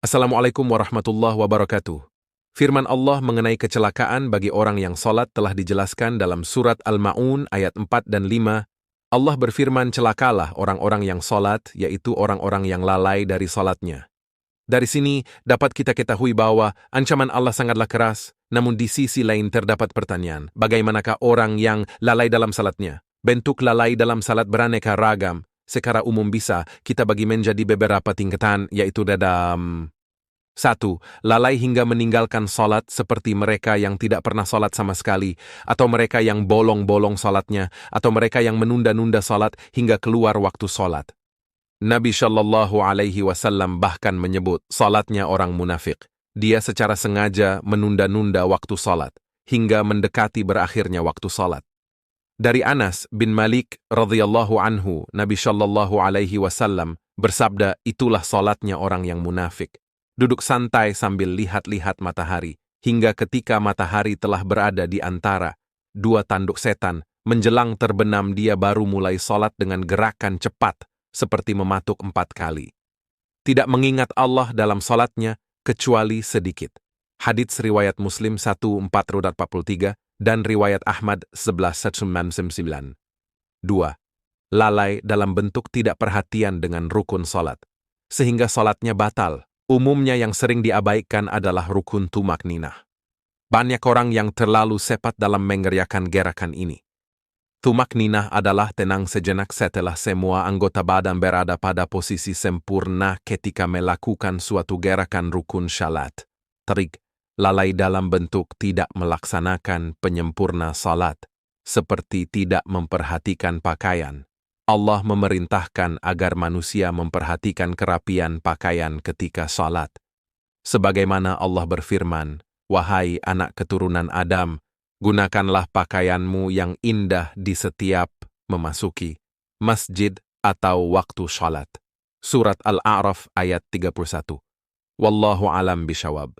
Assalamualaikum warahmatullahi wabarakatuh. Firman Allah mengenai kecelakaan bagi orang yang salat telah dijelaskan dalam surat Al-Ma'un ayat 4 dan 5. Allah berfirman, celakalah orang-orang yang salat, yaitu orang-orang yang lalai dari salatnya. Dari sini dapat kita ketahui bahwa ancaman Allah sangatlah keras, namun di sisi lain terdapat pertanyaan, bagaimanakah orang yang lalai dalam salatnya? Bentuk lalai dalam salat beraneka ragam. Secara umum bisa kita bagi menjadi beberapa tingkatan, yaitu dalam 1. Lalai hingga meninggalkan salat seperti mereka yang tidak pernah salat sama sekali, atau mereka yang bolong-bolong salatnya, atau mereka yang menunda-nunda salat hingga keluar waktu salat. Nabi Shallallahu Alaihi Wasallam bahkan menyebut salatnya orang munafik. Dia secara sengaja menunda-nunda waktu salat, hingga mendekati berakhirnya waktu salat. Dari Anas bin Malik radhiyallahu anhu, Nabi Shallallahu Alaihi Wasallam bersabda, itulah salatnya orang yang munafik. Duduk santai sambil lihat-lihat matahari, hingga ketika matahari telah berada di antara dua tanduk setan, menjelang terbenam dia baru mulai salat dengan gerakan cepat, seperti mematuk 4 kali. Tidak mengingat Allah dalam salatnya, kecuali sedikit. Hadits riwayat Muslim 1443 dan riwayat Ahmad 1199. 2. Lalai dalam bentuk tidak perhatian dengan rukun salat, sehingga salatnya batal. Umumnya yang sering diabaikan adalah rukun tumakninah. Banyak orang yang terlalu cepat dalam mengerjakan gerakan ini. Tumakninah adalah tenang sejenak setelah semua anggota badan berada pada posisi sempurna ketika melakukan suatu gerakan rukun salat. Trik, lalai dalam bentuk tidak melaksanakan penyempurna salat, seperti tidak memperhatikan pakaian. Allah memerintahkan agar manusia memperhatikan kerapian pakaian ketika salat. Sebagaimana Allah berfirman, wahai anak keturunan Adam, gunakanlah pakaianmu yang indah di setiap memasuki masjid atau waktu salat. Surat Al-A'raf ayat 31. Wallahu alam bishawab.